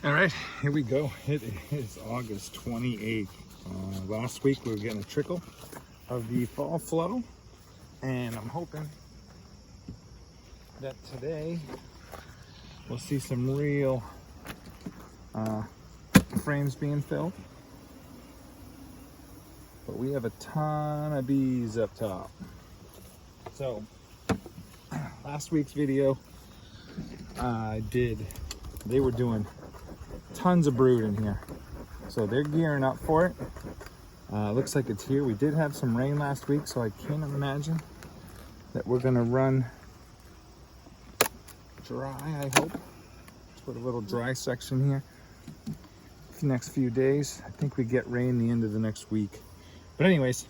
All right, here we go. It is August 28th. Last week we were getting a trickle of the fall flow, and I'm hoping that today we'll see some real frames being filled. But we have a ton of bees up top. So last week's video they were doing tons of brood in here, so they're gearing up for it. Looks like it's here. We did have some rain last week, so I can't imagine that we're gonna run dry. I hope. Let's put a little dry section here for the next few days. I think we get rain the end of the next week, but anyways,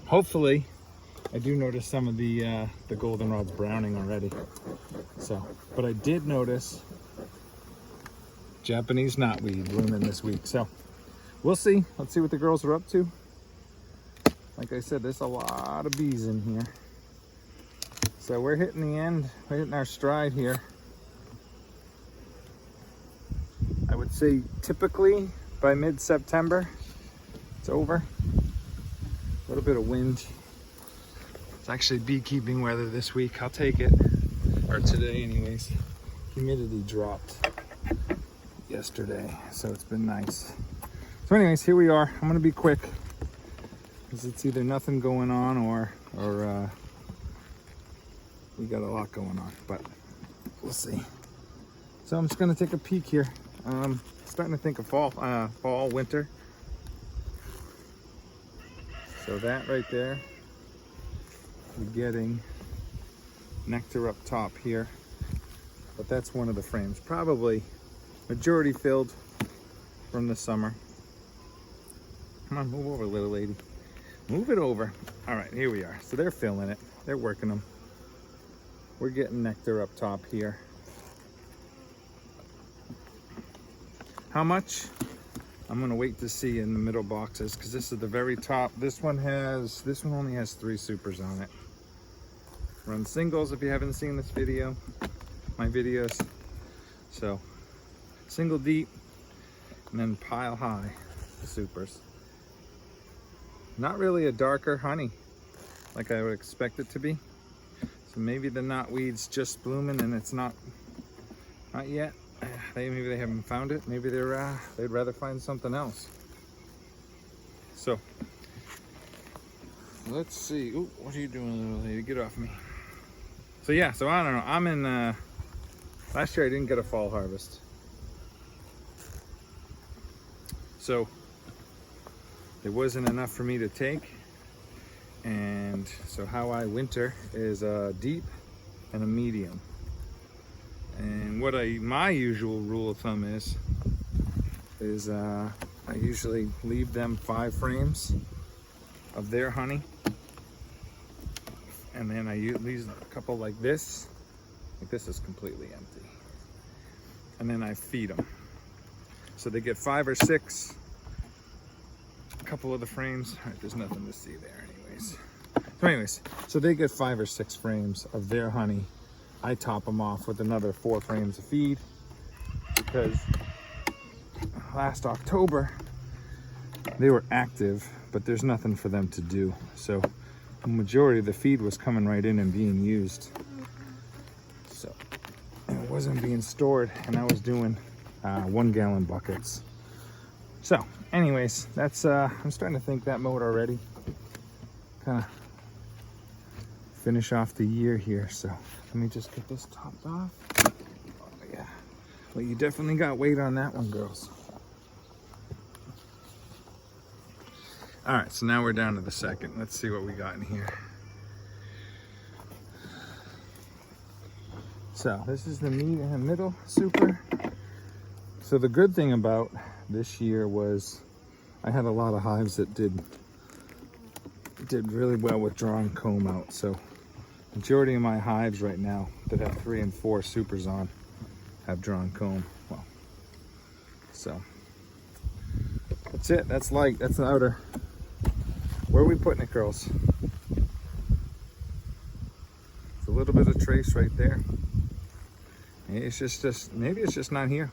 hopefully I do notice some of the goldenrod's browning already. So, but I did notice Japanese knotweed blooming this week, so we'll see. Let's see what the girls are up to. Like I said, there's a lot of bees in here, so we're hitting the end. We're hitting our stride here. I would say typically by mid-September it's over. A little bit of wind. It's actually beekeeping weather this week. I'll take it, or today anyways. Humidity dropped yesterday, so it's been nice. So anyways, here we are. I'm gonna be quick because it's either nothing going on or we got a lot going on, but we'll see. So I'm just gonna take a peek here. Starting to think of fall, winter. So that right there, we're getting nectar up top here, but that's one of the frames, probably majority filled from the summer. Come on, move over, little lady. Move it over. All right, here we are. So they're filling it. They're working them. We're getting nectar up top here. How much? I'm gonna wait to see in the middle boxes, because this is the very top. This one only has 3 supers on it. Run singles if you haven't seen this video, my videos. So single deep, and then pile high, the supers. Not really a darker honey like I would expect it to be. So maybe the knotweed's just blooming and it's not yet. Maybe they haven't found it. Maybe they'd rather find something else. So let's see. Ooh, what are you doing, little lady? Get off me. So yeah, so I don't know. I'm in last year I didn't get a fall harvest. So it wasn't enough for me to take, and so how I winter is a deep and a medium. And what my usual rule of thumb is I usually leave them 5 frames of their honey, and then I use a couple like this. Like this is completely empty, and then I feed them. So they get 5 or 6. A couple of the frames. All right, there's nothing to see there anyways. So they get 5 or 6 frames of their honey. I top them off with another 4 frames of feed, because last October they were active, but there's nothing for them to do. So the majority of the feed was coming right in and being used. So it wasn't being stored, and I was doing 1 gallon buckets. So anyways, that's I'm starting to think that mode already. Kind of finish off the year here. So let me just get this topped off. Oh yeah, well, you definitely got weight on that one, girls. All right, so now we're down to the second. Let's see what we got in here. So this is the middle super. So the good thing about this year was I had a lot of hives that did really well with drawing comb out. So majority of my hives right now that have 3 and 4 supers on have drawn comb. Well, so that's it. That's light. That's the outer. Where are we putting it, girls? It's a little bit of trace right there. Maybe it's just not here.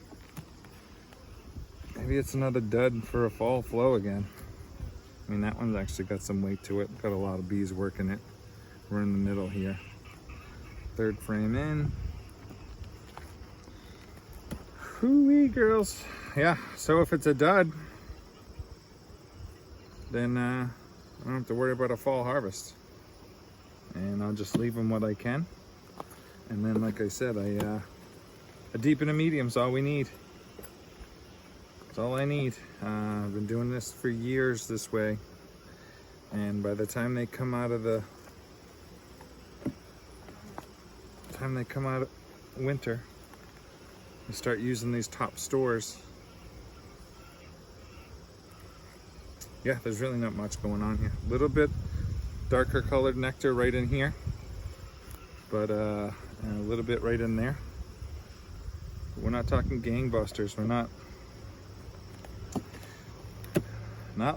Maybe it's another dud for a fall flow again. I mean, that one's actually got some weight to it. Got a lot of bees working it. We're in the middle here. Third frame in. Hoo-wee, girls. Yeah, so if it's a dud, then I don't have to worry about a fall harvest. And I'll just leave them what I can. And then, like I said, a deep and a medium's all we need. That's all I need. I've been doing this for years this way. And by the time they come out of winter, you start using these top stores. Yeah, there's really not much going on here. A little bit darker colored nectar right in here, but and a little bit right in there. We're not talking gangbusters. We're not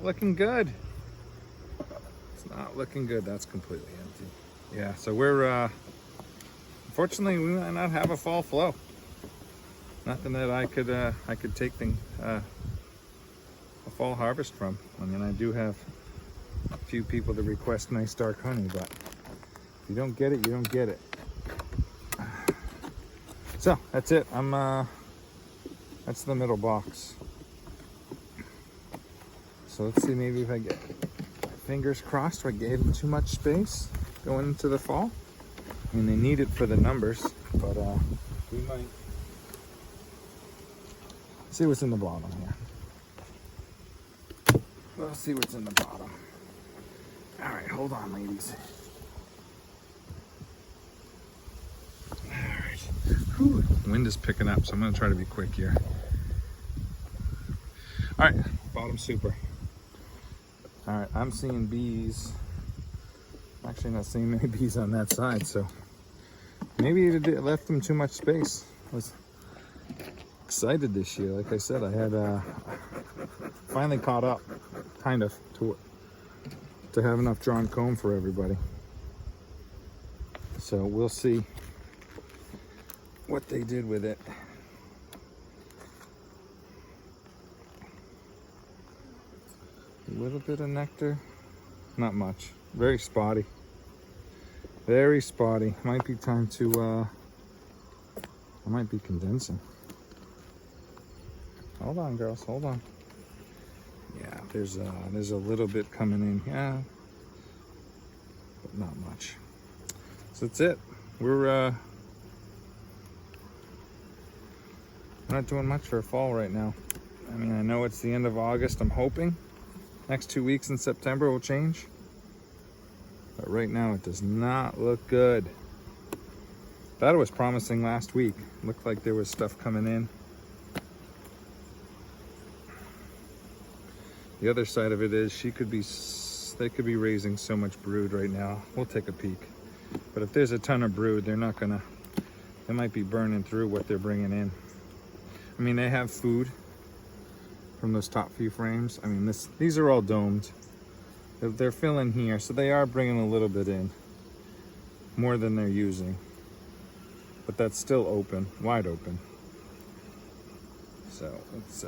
looking good. It's not looking good. That's completely empty. Yeah, so we're unfortunately we might not have a fall flow. Nothing that I could take a fall harvest from. I mean, I do have a few people that request nice dark honey, but if you don't get it, you don't get it. So that's it. That's the middle box. So let's see, maybe if I get, fingers crossed, if I gave them too much space going into the fall. I mean, they need it for the numbers, but we might see what's in the bottom here. We'll see what's in the bottom. All right, hold on, ladies. All right. Whew. Wind is picking up, so I'm gonna try to be quick here. All right, bottom super. All right, I'm seeing bees. I'm actually not seeing many bees on that side, so maybe it left them too much space. I was excited this year. Like I said, I had finally caught up, kind of, to have enough drawn comb for everybody. So we'll see what they did with it. A little bit of nectar, not much. Very spotty. Very spotty. Might be time to, I might be condensing. Hold on, girls, hold on. Yeah, there's a little bit coming in, yeah, but not much. So that's it. We're not doing much for fall right now. I mean, I know it's the end of August. I'm hoping next 2 weeks in September will change, but right now it does not look good. Thought it was promising last week. Looked like there was stuff coming in. The other side of it is they could be raising so much brood right now. We'll take a peek. But if there's a ton of brood, they might be burning through what they're bringing in. I mean, they have food from those top few frames. I mean, these are all domed. They're filling here, so they are bringing a little bit in. More than they're using. But that's still open, wide open. So let's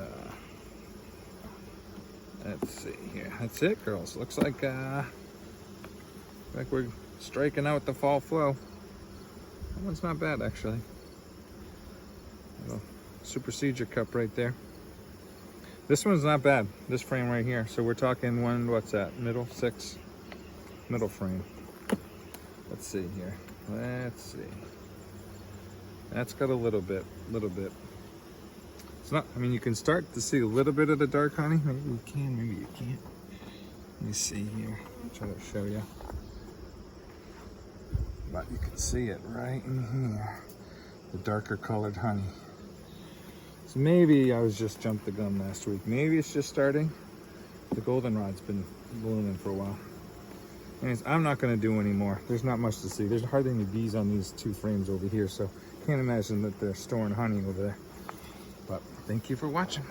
see here. That's it, girls. Looks like we're striking out the fall flow. That one's not bad, actually. Little super seeder cup right there. This one's not bad. This frame right here. So we're talking what's that? Middle frame. Let's see here. Let's see. That's got a little bit. It's not, I mean, you can start to see a little bit of the dark honey. Maybe you can, maybe you can't. Let me see here. I'll try to show you. But you can see it right in here. The darker colored honey. So maybe I was just jumped the gun last week. Maybe it's just starting. The goldenrod's been blooming for a while. Anyways, I'm not gonna do any more. There's not much to see. There's hardly any bees on these 2 frames over here, so can't imagine that they're storing honey over there. But thank you for watching.